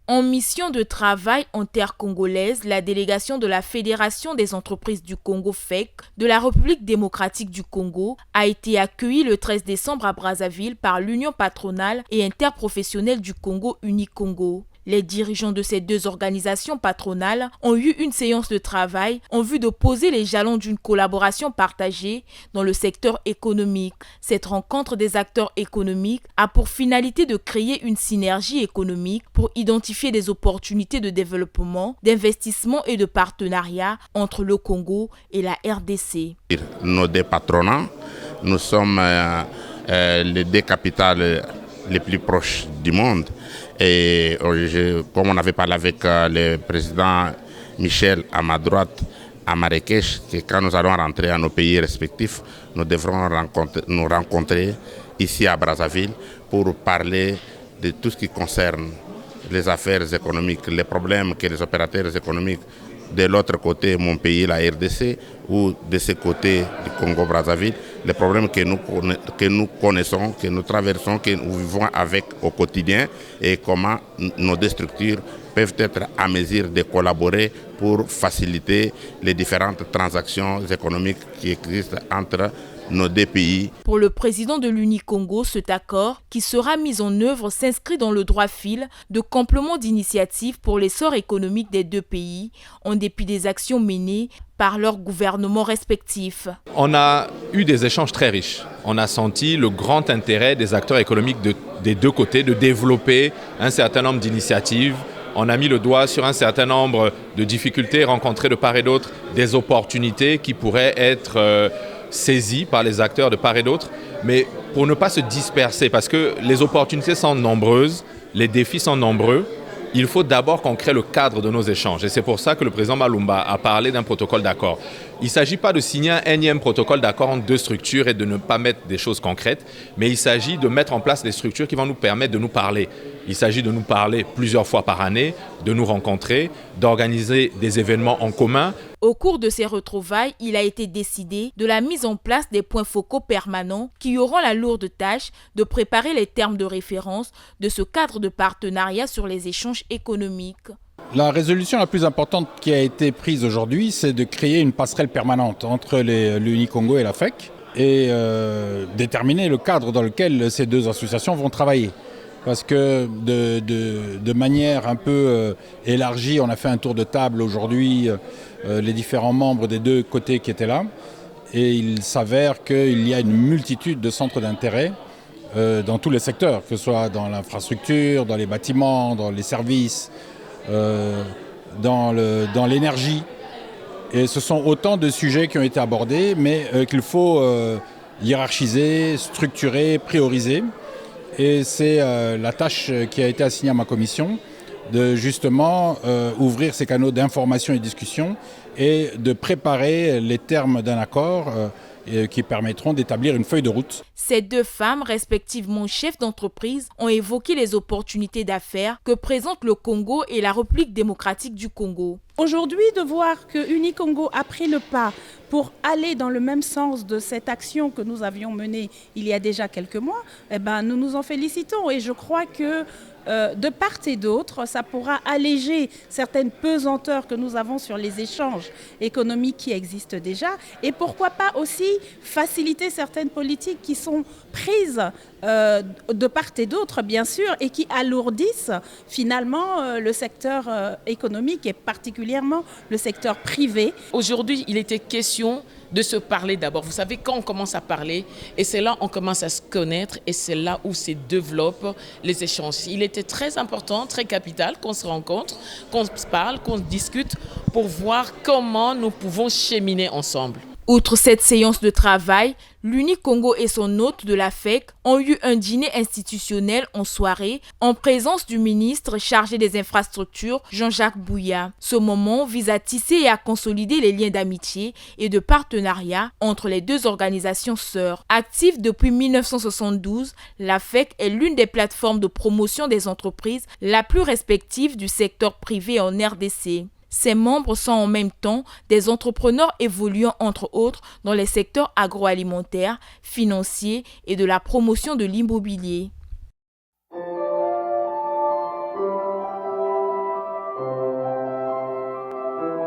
En mission de travail en terre congolaise, la délégation de la Fédération des entreprises du Congo FEC de la République démocratique du Congo a été accueillie le 13 décembre à Brazzaville par l'Union patronale et interprofessionnelle du Congo Unicongo. Les dirigeants de ces deux organisations patronales ont eu une séance de travail en vue de poser les jalons d'une collaboration partagée dans le secteur économique. Cette rencontre des acteurs économiques a pour finalité de créer une synergie économique pour identifier des opportunités de développement, d'investissement et de partenariat entre le Congo et la RDC. Nos deux patronats, nous sommes les deux capitales les plus proches du monde. Et comme on avait parlé avec le président Michel à ma droite, à Marrakech, que quand nous allons rentrer à nos pays respectifs, nous devrons nous rencontrer ici à Brazzaville pour parler de tout ce qui concerne les affaires économiques, les problèmes que les opérateurs économiques de l'autre côté, mon pays, la RDC, ou de ce côté du Congo-Brazzaville, les problèmes que nous connaissons, que nous traversons, que nous vivons avec au quotidien et comment nos deux structures peuvent être à mesure de collaborer pour faciliter les différentes transactions économiques qui existent entre nos deux pays. Pour le président de l'Unicongo, cet accord qui sera mis en œuvre s'inscrit dans le droit fil de complément d'initiative pour l'essor économique des deux pays, en dépit des actions menées par leurs gouvernements respectifs. On a eu des échanges très riches. On a senti le grand intérêt des acteurs économiques des deux côtés de développer un certain nombre d'initiatives. On a mis le doigt sur un certain nombre de difficultés rencontrées de part et d'autre, des opportunités qui pourraient être saisies par les acteurs de part et d'autre, mais pour ne pas se disperser, parce que les opportunités sont nombreuses, les défis sont nombreux, il faut d'abord qu'on crée le cadre de nos échanges. Et c'est pour ça que le président Malumba a parlé d'un protocole d'accord. Il ne s'agit pas de signer un énième protocole d'accord entre deux structures et de ne pas mettre des choses concrètes, mais il s'agit de mettre en place des structures qui vont nous permettre de nous parler. Il s'agit de nous parler plusieurs fois par année, de nous rencontrer, d'organiser des événements en commun. Au cours de ces retrouvailles, il a été décidé de la mise en place des points focaux permanents qui auront la lourde tâche de préparer les termes de référence de ce cadre de partenariat sur les échanges économiques. La résolution la plus importante qui a été prise aujourd'hui, c'est de créer une passerelle permanente entre l'Unicongo et la FEC et déterminer le cadre dans lequel ces deux associations vont travailler. Parce que de manière un peu élargie, on a fait un tour de table aujourd'hui, les différents membres des deux côtés qui étaient là. Et il s'avère qu'il y a une multitude de centres d'intérêt dans tous les secteurs, que ce soit dans l'infrastructure, dans les bâtiments, dans les services, dans l'énergie. Et ce sont autant de sujets qui ont été abordés, mais qu'il faut hiérarchiser, structurer, prioriser. Et c'est la tâche qui a été assignée à ma commission de justement ouvrir ces canaux d'information et de discussion et de préparer les termes d'un accord qui permettront d'établir une feuille de route. Ces deux femmes, respectivement chefs d'entreprise, ont évoqué les opportunités d'affaires que présentent le Congo et la République démocratique du Congo. Aujourd'hui, de voir que Unicongo a pris le pas pour aller dans le même sens de cette action que nous avions menée il y a déjà quelques mois, nous nous en félicitons et je crois que de part et d'autre, ça pourra alléger certaines pesanteurs que nous avons sur les échanges économiques qui existent déjà et pourquoi pas aussi faciliter certaines politiques qui sont prises de part et d'autre, bien sûr, et qui alourdissent finalement le secteur économique et particulièrement le secteur privé. Aujourd'hui, il était question de se parler d'abord. Vous savez, quand on commence à parler, et c'est là on commence à se connaître, et c'est là où se développent les échanges. Il était très important, très capital qu'on se rencontre, qu'on se parle, qu'on discute pour voir comment nous pouvons cheminer ensemble. Outre cette séance de travail, l'Unicongo et son hôte de la FEC ont eu un dîner institutionnel en soirée en présence du ministre chargé des infrastructures, Jean-Jacques Bouya. Ce moment vise à tisser et à consolider les liens d'amitié et de partenariat entre les deux organisations sœurs. Active depuis 1972, la FEC est l'une des plateformes de promotion des entreprises la plus respective du secteur privé en RDC. Ses membres sont en même temps des entrepreneurs évoluant entre autres dans les secteurs agroalimentaires, financiers et de la promotion de l'immobilier.